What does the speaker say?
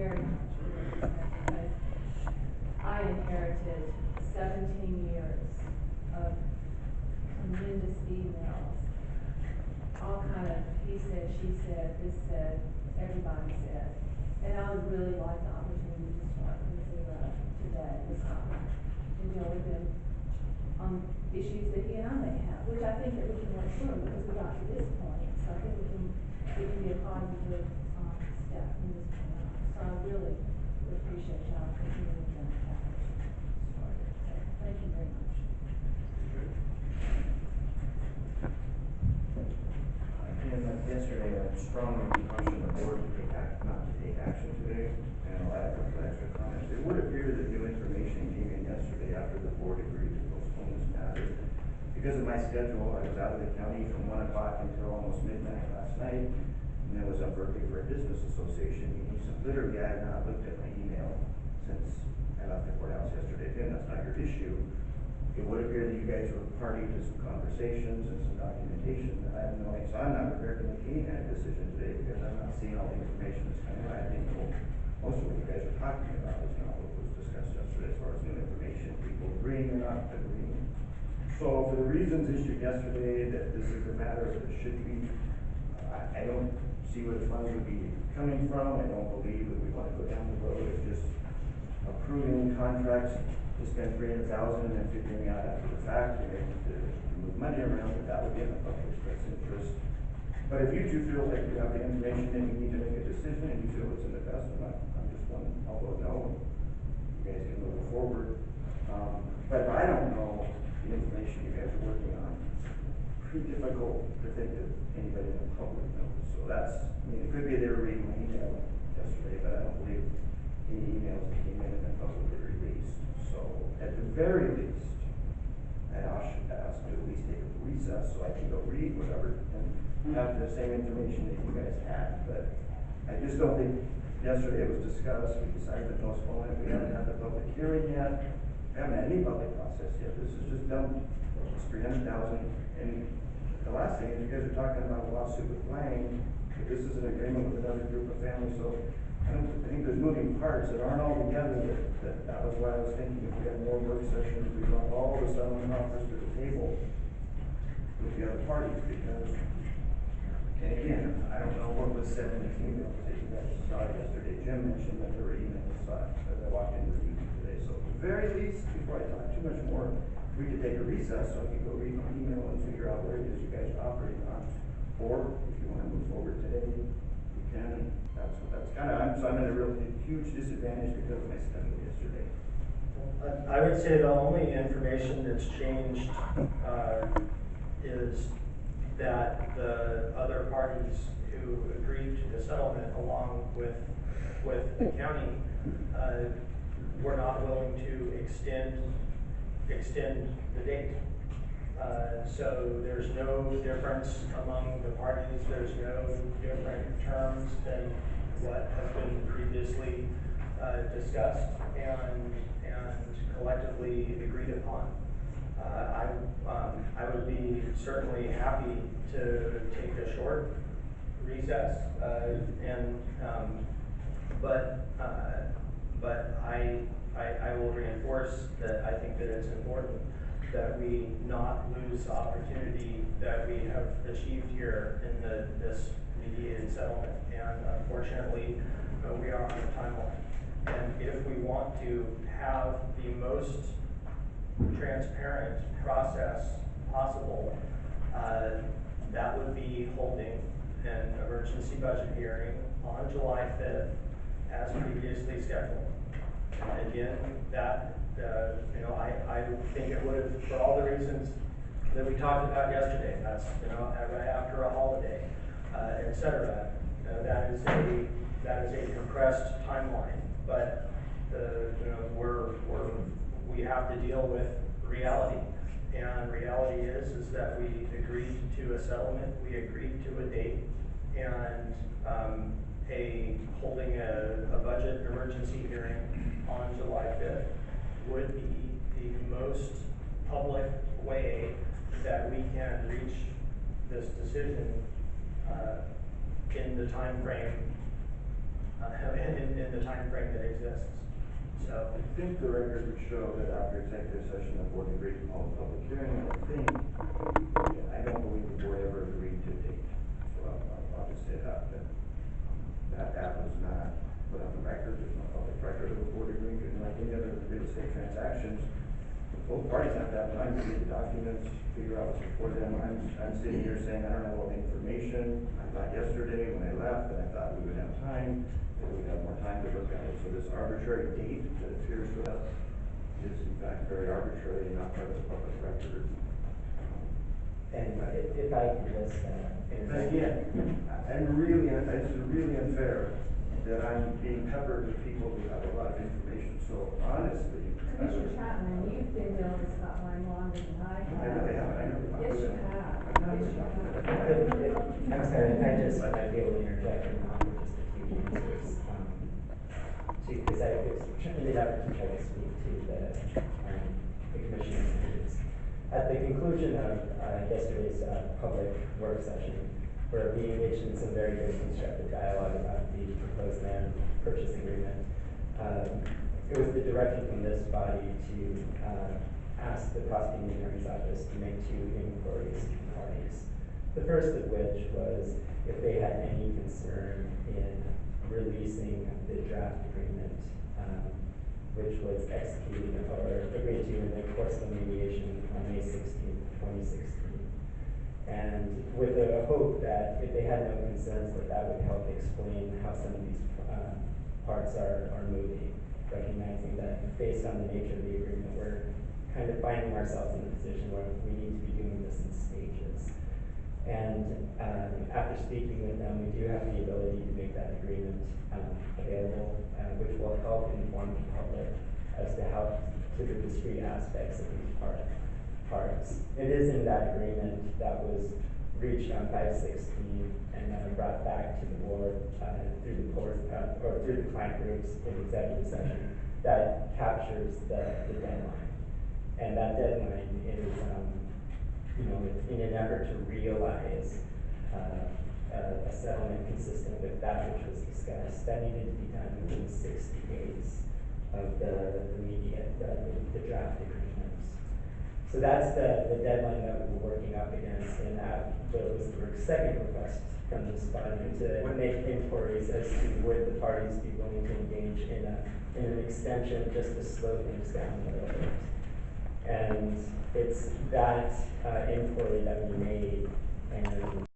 very much because I inherited 17 years of tremendous emails, all kind of he said, she said, this said, everybody said. And I would really like the opportunity to start from zero today, this time, and deal with them on issues that he and I may have, which I think that we can work through because we got to this point. So I think it can be a positive step from this point on. So I really would appreciate y'all continuing that effort. So thank you very much. Yesterday, I strongly cautioned the board not to take action today, and I'll add a couple extra comments. It would appear that new information came in yesterday after the board agreed to postpone this matter. Because of my schedule, I was out of the county from 1 o'clock until almost midnight last night, and then was up Berkeley for a business association meeting. So literally, I have not looked at my email since I left the courthouse yesterday. Again, that's not your issue. It would appear that you guys were party to some conversations and some documentation that I have no idea. So I'm not prepared to make any kind of decision today because I'm not seeing all the information that's coming out. I think most of what you guys are talking about is not what was discussed yesterday as far as new information, people agreeing or not agreeing. So for the reasons issued yesterday that this is a matter that should be, I don't see where the funds would be coming from. I don't believe that we want to go down the road of just approving contracts, just spend $300,000 and then figuring out after the fact to move money around, that would be in the public's best interest. But if you two feel like you have the information and you need to make a decision and you feel it's in the best, I'm just one, I'll vote no. You guys can move forward. But if I don't know the information you guys are working on, pretty difficult to think that anybody in the public knows. So that's, I mean, it could be they were reading my email yesterday, but I don't believe any emails that came in have been publicly released. So at the very least, I'd ask to at least take a recess so I can go read whatever and have the same information that you guys had. But I just don't think yesterday it was discussed. We decided to postpone it. We haven't had the public hearing yet. We haven't had any public process yet. This is just dumped. It's $300,000. And the last thing is you guys are talking about a lawsuit with Lang. But this is an agreement with another group of families. So I think there's moving parts that aren't all together. That was why I was thinking if we had more work sessions, we brought all the settlement offers to the table with the other parties. Because, and again, I don't know what was said in the email that you guys saw yesterday. Jim mentioned that there were emails as I walked into the meeting today. So at the very least, before I talk too much more, we could take a recess so I could go read my email and figure out where it is you guys are operating on. Or if you want to move forward today, you can. That's kind of, so I'm at a real huge disadvantage because of my schedule yesterday. I would say the only information that's changed is that the other parties who agreed to the settlement along with the county were not willing to extend the date. So there's no difference among the parties. There's no different terms than what has been previously discussed and collectively agreed upon. I would be certainly happy to take a short recess, but I will reinforce that I think that it's important that we not lose the opportunity that we have achieved here in this mediated settlement. And unfortunately, we are on a timeline. And if we want to have the most transparent process possible, that would be holding an emergency budget hearing on July 5th as previously scheduled. And again, that I think it would have, for all the reasons that we talked about yesterday, that's right after a holiday, etc. That is a compressed timeline, but we have to deal with reality, and reality is that we agreed to a settlement, we agreed to a date, and holding a budget emergency hearing on July 5th would be the most public way that we can reach this decision in the time frame, in the timeframe that exists. So, I think the record would show that after executive session, the board agreed to hold a public hearing, and I don't believe the board ever agreed to date. So I'll just say that was not put on the record, there's no public record of the board agreeing to, like any other real estate transactions. Both parties have to have time to read the documents, figure out what's before them. I'm sitting here saying, I don't have all the information. I thought yesterday when I left, that I thought we would have time, that we'd have more time to look at it. So this arbitrary date that appears to us is in fact very arbitrary and not part of the public record. And if I could just, And again, this is really unfair that I'm being peppered with people who have a lot of information. So honestly, Commissioner Chapman, you've been doing this hotline longer than I have. I really haven't. I never. Yes, you have. I'm Yes, you have. I'm sorry, I just might be able to interject and offer just a few answers. Because I was in the effort to try to speak to the commission's views. At the conclusion of yesterday's public work session, where we engaged in some very good constructive dialogue about the proposed land purchase agreement, it was the direction from this body to ask the prosecuting attorney's office to make 2 inquiries to the parties. The first of which was if they had any concern in releasing the draft agreement, which was executed or agreed to in the course of the mediation on May 16th, 2016. And with the hope that if they had no concerns, that would help explain how some of these parts are moving, recognizing that based on the nature of the agreement, we're kind of finding ourselves in a position where we need to be doing this in stages. And after speaking with them, we do have the ability to make that agreement available, which will help inform the public as to how to the discrete aspects of each parts. It is in that agreement that was reached on 5/16 and then brought back to the board through the board or through the client groups in executive session that captures the deadline. And that deadline is, in an effort to realize a settlement consistent with that which was discussed, that needed to be done within 60 days of the draft agreements. So that's the deadline that we were working up against, and that was the second request from this body to make inquiries as to would the parties be willing to engage in an extension just to slow things down a little bit. And it's that inquiry that we made, and